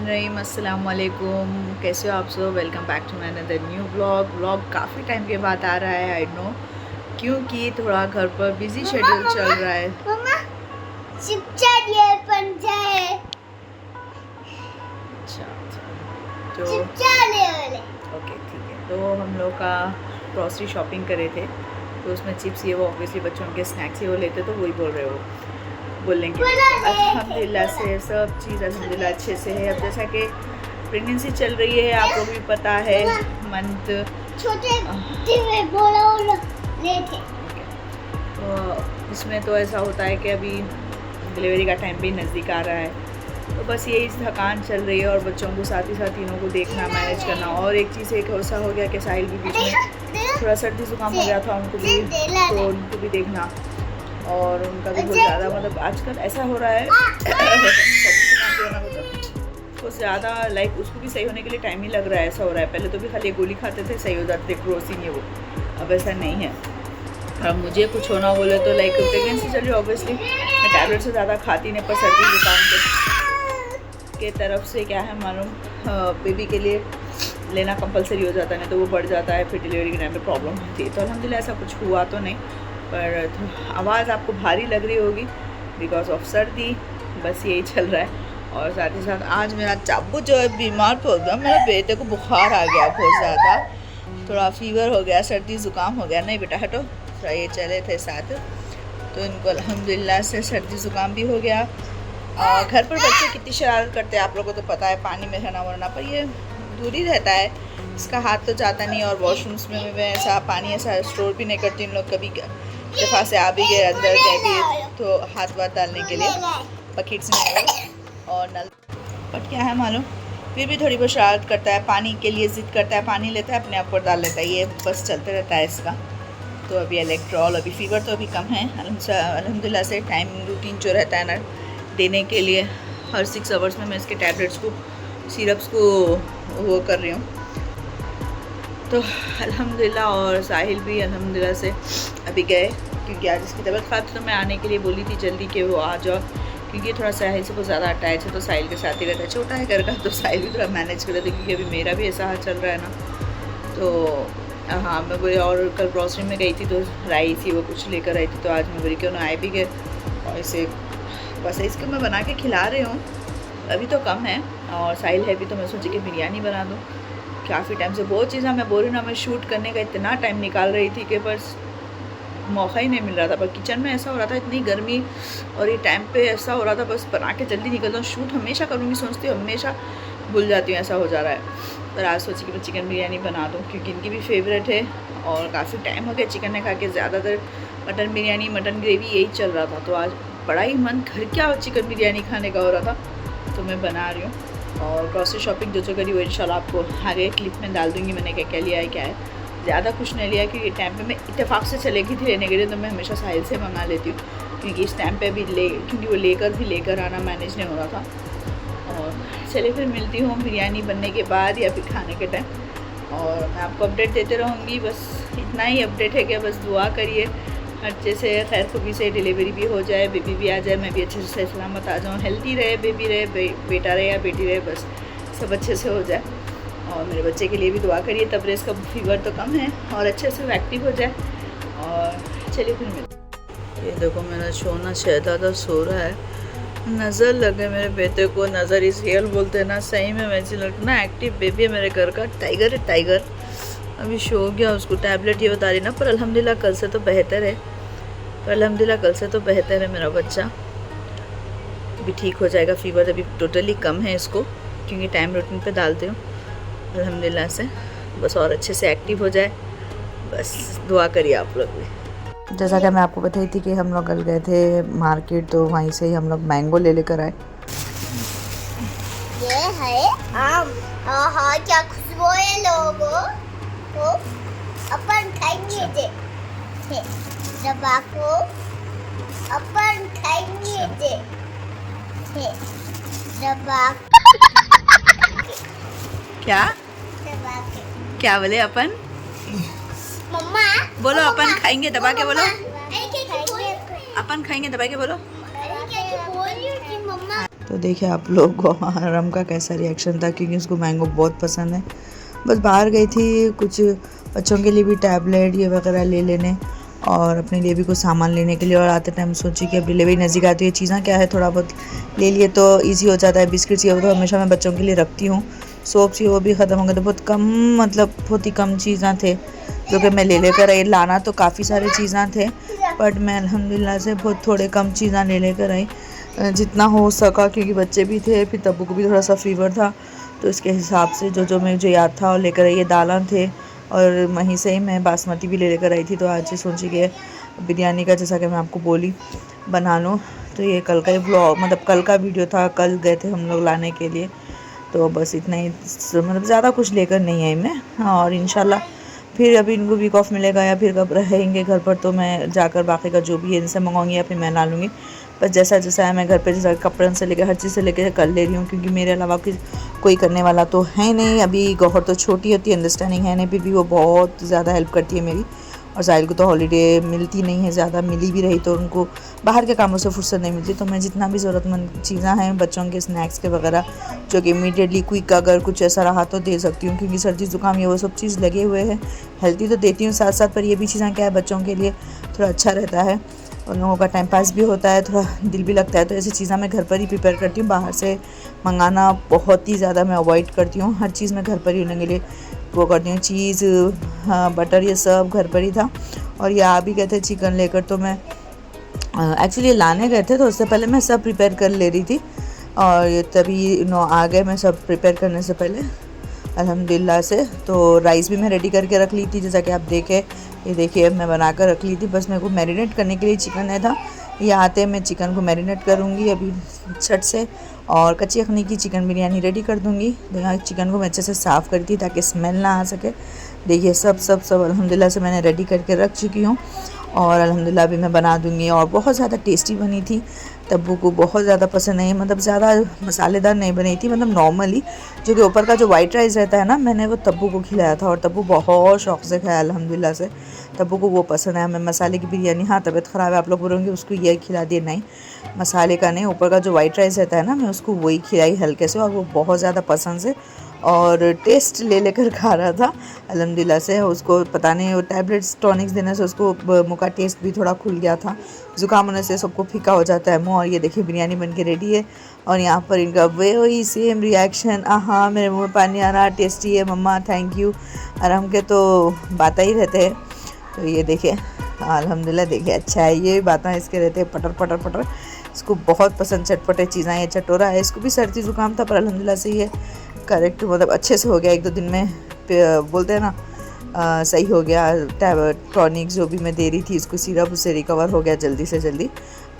बिस्मिल्लाहिर्रहमानिर्रहीम, अस्सलाम वालेकुम। कैसे हो आप सब? Welcome back to my another new vlog. काफ़ी टाइम के बाद आ रहा है, आई नो, क्योंकि थोड़ा घर पर बिजी शेड्यूल चल रहा है। अच्छा, तो ओके, ठीक है। तो हम लोग का ग्रॉसरी शॉपिंग करे थे, तो उसमें चिप्स ये वो ऑब्वियसली बच्चों के स्नैक्स ये वो लेते, तो वही बोल रहे हो बोलने के लिए। अल्हम्दुलिल्लाह से सब चीज़ अल्हम्दुलिल्लाह अच्छे से है। अब जैसा कि प्रेगनेंसी चल रही है, आप लोग भी पता है, मंथ छोटे तो इसमें तो ऐसा होता है कि अभी डिलीवरी का टाइम भी नज़दीक आ रहा है, तो बस यही थकान चल रही है और बच्चों को साथ ही साथ तीनों को देखना, मैनेज करना। और एक चीज़ एक ऐसा हो गया कि साहिल भी बीच में थोड़ा सर्दी जुकाम हो गया था, उनको भी देखना, और उनका भी बहुत ज़्यादा मतलब आजकल ऐसा हो रहा है तो ज़्यादा लाइक उसको भी सही होने के लिए टाइम ही लग रहा है, ऐसा हो रहा है। पहले तो भी खाली गोली खाते थे, सही हो जाते थे, क्रोसिन ये वो। अब ऐसा नहीं है। अब मुझे कुछ होना बोले तो लाइक प्रेगनेंसी चल रही है, ऑब्वियसली मैं टैबलेट से ज़्यादा खाती नहीं, पर सर्दी जुकाम के तरफ से क्या है मालूम, बेबी के लिए लेना कंपलसरी हो जाता है, नहीं तो वो बढ़ जाता है, फिर डिलीवरी के टाइम पे प्रॉब्लम होती है। तो अल्हम्दुलिल्लाह ऐसा कुछ हुआ तो नहीं, पर आवाज़ आपको भारी लग रही होगी बिकॉज ऑफ सर्दी, बस यही चल रहा है। और साथ ही साथ आज मेरा चाबू जो है बीमार हो गया, मेरे बेटे को बुखार आ गया बहुत ज़्यादा, थोड़ा फीवर हो गया, सर्दी ज़ुकाम हो गया। नहीं बेटा हटो, ये चले थे साथ, तो इनको अल्हम्दुलिल्लाह से सर्दी ज़ुकाम भी हो गया। घर पर बच्चे कितनी शरारत करते हैं आप लोगों को तो पता है, पानी में रहना वरना, पर ये दूरी रहता है, इसका हाथ तो जाता नहीं। और वॉशरूम्स में मैं ऐसा पानी ऐसा स्टोर भी नहीं करती। इन लोग कभी दफ़ा से आ भी गए अंदर गए भी तो हाथ वाथ डालने के लिए बकेट्स में और नल, बट क्या है मालूम, फिर भी थोड़ी बहुत शरारत करता है, पानी के लिए ज़िद करता है, पानी लेता है अपने आप पर डाल लेता है, ये बस चलते रहता है इसका। तो अभी इलेक्ट्रॉल, अभी फ़ीवर तो अभी कम है अल्हम्दुलिल्लाह से। टाइम रूटीन जो रहता है ना देने के लिए, हर 6 आवर्स में मैं इसके टैबलेट्स को, सिरप्स को वो कर रही हूँ, तो अल्हम्दुलिल्लाह। और साहिल भी अल्हम्दुलिल्लाह से अभी गए, क्योंकि आज इसकी तबीयत ख़राब थी, तो मैं आने के लिए बोली थी जल्दी कि वो आ जाओ, क्योंकि थोड़ा साहिल से बहुत ज़्यादा अटैच है, तो साहिल के साथ ही रहता है, छोटा है घर का, तो साहिल भी थोड़ा मैनेज कर रहे थे, क्योंकि अभी मेरा भी ऐसा हाल चल रहा है ना। तो हाँ, मैं बोली, और कल ग्रॉसरी में गई थी तो राइस ही वो कुछ लेकर आई थी, तो आज मैं बोली क्यों ना आए भी गए, और इसे बस इसको मैं बना के खिला रही हूँ। अभी तो कम है और साहिल है भी, तो मैं सोची कि बिरयानी बना दूँ। काफ़ी टाइम से बहुत चीज़ें मैं बोल रही हूँ ना, मैं शूट करने का इतना टाइम निकाल रही थी कि बस मौका ही नहीं मिल रहा था। पर किचन में ऐसा हो रहा था, इतनी गर्मी, और ये टाइम पे ऐसा हो रहा था, बस बना के जल्दी निकलता हूँ। शूट हमेशा करूँगी सोचती हूँ, हमेशा भूल जाती हूँ, ऐसा हो जा रहा है। पर आज सोची कि मैं चिकन बिरयानी बना दूँ, क्योंकि इनकी भी फेवरेट है, और काफ़ी टाइम हो गया चिकन ने खा के। ज़्यादातर मटन बिरयानी, मटन ग्रेवी यही चल रहा था, तो आज बड़ा ही मन घर क्या चिकन बिरयानी खाने का हो रहा था, तो मैं बना रही हूँ। और ग्रॉसरी शॉपिंग जो करी वो इंशाल्लाह आपको आगे क्लिप में डाल दूँगी, मैंने क्या क्या लिया है क्या है। ज़्यादा कुछ नहीं लिया, क्योंकि टाइम पे मैं इत्तेफाक से चले गई थी लेने के लिए, तो मैं हमेशा साहिल से मंगा लेती हूँ, क्योंकि इस टाइम पे भी क्योंकि वो लेकर आना मैनेज नहीं हो रहा था। और चलिए फिर मिलती हूँ बिरयानी बनने के बाद या फिर खाने के टाइम, और मैं आपको अपडेट देते रहूँगी। बस इतना ही अपडेट है कि बस दुआ करिए अच्छे से, खैर खूबी से डिलीवरी भी हो जाए, बेबी भी आ जाए, मैं भी अच्छे से सलामत आ जाऊँ, हेल्दी रहे, बेबी रहे, बेटा रहे या बेटी रहे, बस सब अच्छे से हो जाए। और मेरे बच्चे के लिए भी दुआ करिए, तब इसका फीवर तो कम है और अच्छे से एक्टिव हो जाए। और चलिए फिर मिलते। ये देखो मेरा सोना शहजादा सो रहा है, नज़र लगे मेरे बेटे को, नज़र इस रियल बोलते हैं ना, सही में वैसे लगना एक्टिव बेबी है मेरे घर का, टाइगर है टाइगर। अभी सो गया, उसको टैबलेट ये बता रही ना, पर अल्हम्दुलिल्लाह कल से तो बेहतर है, मेरा बच्चा अभी ठीक हो जाएगा। फीवर अभी टोटली कम है इसको, क्योंकि टाइम रूटीन पे डालती हूँ अल्हम्दुलिल्लाह से, बस और अच्छे से एक्टिव हो जाए, बस दुआ करिए आप लोग भी। जैसा कि मैं आपको बताई थी कि हम लोग कल गए थे मार्केट, तो वहीं से ही हम लोग मैंगो ले लेकर आए। ये है आम, हाँ क्या खुशबू है लोगों को, अपन खाएंगे जे दबा को, अपन खाएंगे जे दबा क्या क्या बोले अपन? मम्मा बोलो अपन खाएंगे दबा के बोलो, अपन खाएंगे दबा के बोलो। तो देखिए आप लोग को आरम का कैसा रिएक्शन था, क्योंकि उसको मैंगो बहुत पसंद है। बस बाहर गई थी कुछ बच्चों के लिए भी टैबलेट ये वगैरह ले लेने और अपने लिए भी कुछ सामान लेने के लिए, और आते टाइम सोची कि अब डिलीवरी नज़दीक आती है, चीज़ें क्या है थोड़ा बहुत ले लिए तो इजी हो जाता है। बिस्किट्स ये तो हमेशा मैं बच्चों के लिए रखती हूँ। सोप्स ये वो भी ख़त्म हो गए, तो बहुत कम, मतलब बहुत ही कम चीज़ें थे जो कि मैं ले लेकर आई। लाना तो काफ़ी सारी चीज़ें थे, बट मैं अल्हम्दुलिल्लाह से बहुत थोड़े कम चीज़ें ले लेकर आई जितना हो सका, क्योंकि बच्चे भी थे, फिर तब्बू को भी थोड़ा सा फ़ीवर था, तो इसके हिसाब से जो मुझे याद था और लेकर आई। ये दालें थे और वहीं से ही मैं बासमती भी ले लेकर आई थी। तो आज सोची कि बिरयानी का, जैसा कि मैं आपको बोली, बना लूँ। तो ये कल का ही व्लॉग, मतलब कल का वीडियो था, कल गए थे हम लोग लाने के लिए, तो बस इतना ही, मतलब ज़्यादा कुछ लेकर नहीं आई मैं। और इंशाल्लाह फिर अभी इनको वीक ऑफ मिलेगा या फिर कब रहेंगे घर पर, तो मैं जाकर बाकी का जो भी है इनसे मंगाऊंगी या फिर मैं ला लूँगी। बस जैसा जैसा है मैं घर पे, जैसा कपड़ों से लेकर हर चीज़ से लेकर कर ले रही हूँ, क्योंकि मेरे अलावा कोई करने वाला तो है नहीं। अभी गौहर तो छोटी होती है, अंडरस्टैंडिंग है नहीं, फिर भी वो बहुत ज़्यादा हेल्प करती है मेरी। और साहिल को तो हॉलीडे मिलती नहीं है ज़्यादा, मिली भी रही तो उनको बाहर के कामों से फुर्सत नहीं मिलती। तो मैं जितना भी ज़रूरतमंद चीज़ें हैं बच्चों के स्नैक्स के वगैरह, जो कि इमीडिएटली क्विक अगर कुछ ऐसा रहा तो दे सकती हूँ, क्योंकि सर्दी ज़ुकाम ये वो सब चीज़ लगे हुए हैं। हेल्दी तो देती हूँ साथ साथ, पर ये भी चीज़ें क्या है बच्चों के लिए थोड़ा अच्छा रहता है, उन लोगों का टाइम पास भी होता है, थोड़ा दिल भी लगता है। तो ऐसी चीज़ें मैं घर पर ही प्रिपेयर करती हूँ, बाहर से मंगाना बहुत ही ज़्यादा मैं अवॉइड करती हूँ। हर चीज़ मैं घर पर ही उनके लिए वो करती हूँ। चीज़, हाँ, बटर, ये सब घर पर ही था। और ये आ भी गए थे चिकन लेकर, तो मैं एक्चुअली लाने गए थे, तो उससे पहले मैं सब प्रिपेयर कर ले रही थी, और ये तभी आ गए मैं सब प्रिपेयर करने से पहले अल्हम्दुलिल्लाह से। तो राइस भी मैं रेडी करके रख ली थी, जैसा कि आप देखें, ये देखिए मैं बना कर रख ली थी। बस मेरे को मैरिनेट करने के लिए चिकन है था, ये आते मैं चिकन को मैरिनेट करूँगी अभी छट से, और कच्ची अखनी की चिकन बिरयानी रेडी कर दूँगी। तो यहाँ चिकन को मैं अच्छे से साफ़ करती ताकि स्मेल ना आ सके। देखिए सब अल्हम्दुलिल्लाह से मैंने रेडी करके रख चुकी हूँ, और अल्हम्दुलिल्लाह अभी मैं बना दूँगी। और बहुत ज़्यादा टेस्टी बनी थी, तब्बू को बहुत ज़्यादा पसंद नहीं, मतलब ज़्यादा मसालेदार नहीं बनी थी, मतलब नॉर्मली, जो कि ऊपर का जो वाइट राइस रहता है ना, मैंने वो तब्बू को खिलाया था, और तब्बू बहुत शौक़ से खाया अल्हम्दुलिल्लाह से। तब्बू को वो पसंद है। मैं मसाले की बिरयानी, हाँ तबीयत ख़राब है आप लोग बोलोगे उसको ये खिला दिए, नहीं, मसाले का नहीं, ऊपर का जो वाइट राइस रहता है ना, मैं उसको वही खिलाई हल्के से, और वो बहुत ज़्यादा पसंद से और टेस्ट ले लेकर खा रहा था अल्हम्दुलिल्लाह से। उसको पता नहीं वो टैबलेट्स टॉनिक्स देने से उसको मुँह का टेस्ट भी थोड़ा खुल गया था, ज़ुकाम होने से सबको फीका हो जाता है मुँह। और ये देखिए बिरयानी बन के रेडी है, और यहाँ पर इनका वही सेम रिएक्शन, हाँ मेरे मुँह में पानी आ रहा, टेस्टी है मम्मा, थैंक यू। और हम के तो बातें ही रहते हैं। तो ये देखिए अल्हम्दुलिल्लाह, देखिए अच्छा है, ये बातें इसके रहते हैं पटर पटर पटर। इसको बहुत पसंद चटपटे चीज़ें, ये चटोरा है, इसको भी सर्दी ज़ुकाम था, पर अल्हम्दुलिल्लाह से ये करेक्ट, मतलब अच्छे से हो गया, 1-2 दिन में बोलते हैं ना सही हो गया। टॉनिक जो भी मैं दे रही थी इसको सिरप, उससे रिकवर हो गया जल्दी से जल्दी।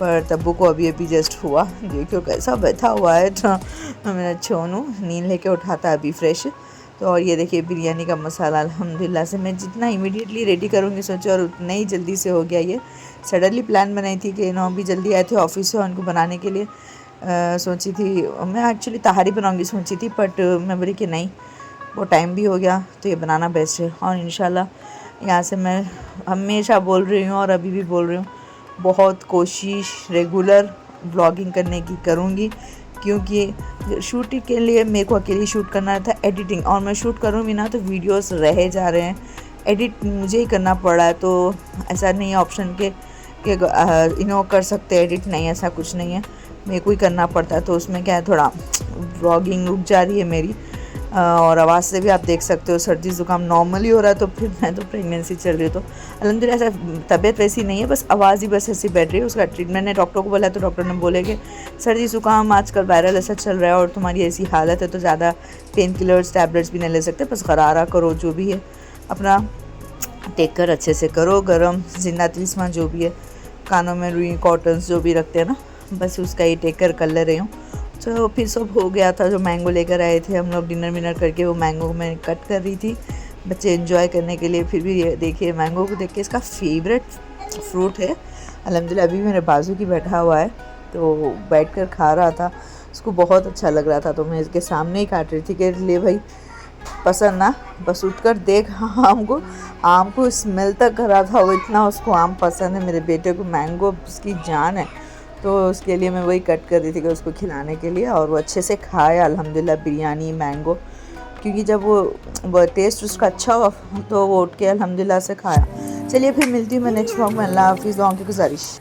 पर तब्बू को अभी जस्ट हुआ, देखियो कैसा बैठा हुआ है, तो मेरा छोनू नींद लेके उठाता है अभी फ्रेश। तो और ये देखिए बिरयानी का मसाला अल्हम्दुलिल्लाह से मैं जितना इमीडिएटली रेडी करूँगी सोचे, और उतना ही जल्दी से हो गया। ये सडनली प्लान बनाई थी कि भी जल्दी आए थे ऑफिस से, उनको बनाने के लिए सोची थी मैं, एक्चुअली तहारी बनाऊंगी सोची थी, बट मैं बोली कि नहीं, वो टाइम भी हो गया, तो ये बनाना बेस्ट है। और इंशाल्लाह यहाँ से मैं हमेशा बोल रही हूँ और अभी भी बोल रही हूँ, बहुत कोशिश रेगुलर व्लॉगिंग करने की करूँगी, क्योंकि शूटिंग के लिए मेरे को अकेले शूट करना था, एडिटिंग, और मैं शूट करूँगी ना तो वीडियोस रह जा रहे हैं, एडिट मुझे ही करना पड़ रहा है। तो ऐसा नहीं है ऑप्शन के कर सकते एडिट, नहीं, ऐसा कुछ नहीं है, मेरे को ही करना पड़ता है। तो उसमें क्या है, थोड़ा व्लॉगिंग रुक जा रही है मेरी, और आवाज़ से भी आप देख सकते हो सर्दी ज़ुकाम नॉर्मली हो रहा है। तो फिर मैं तो प्रेगनेंसी चल रही है, तो अल्हम्दुलिल्लाह ऐसा तबीयत वैसी नहीं है, बस आवाज़ ही बस ऐसी बैठ रही है। उसका ट्रीटमेंट ने डॉक्टर को बोला, तो डॉक्टर ने बोले कि सर्दी ज़ुकाम आजकल वायरल ऐसा चल रहा है और तुम्हारी ऐसी हालत है, तो ज़्यादा पेन किलर्स टैबलेट्स भी नहीं ले सकते, बस गरारा करो, जो भी है अपना टेक कर अच्छे से करो, गरम जिंदा तिलिस्मा जो भी है, कानों में रुई कॉटन्स जो भी रखते हैं ना, बस उसका ही टेक कर ले रही हूँ। तो फिर सब हो गया था, जो मैंगो लेकर आए थे हम लोग डिनर विनर करके, वो मैंगो मैं कट कर रही थी बच्चे एंजॉय करने के लिए। फिर भी ये देखिए मैंगो को देख के, इसका फेवरेट फ्रूट है अल्हम्दुलिल्लाह। अभी मेरे बाजू की बैठा हुआ है, तो बैठ कर खा रहा था, उसको बहुत अच्छा लग रहा था, तो मैं इसके सामने ही काट रही थी कि ले भाई पसंद ना, बस उठ कर देख आम को स्मेल तक कर रहा था वो, इतना उसको आम पसंद है। मेरे बेटे को मैंगो उसकी जान है, तो उसके लिए मैं वही कट कर रही थी कि उसको खिलाने के लिए, और वो अच्छे से खाया अल्हम्दुलिल्लाह बिरयानी मैंगो, क्योंकि जब वो टेस्ट उसका अच्छा हुआ तो वो उठ के अल्हम्दुलिल्लाह से खाया। चलिए फिर मिलती हूँ मैं नेक्स्ट व्लॉग में। अल्लाह हाफिज़, दुआओं की गुजारिश।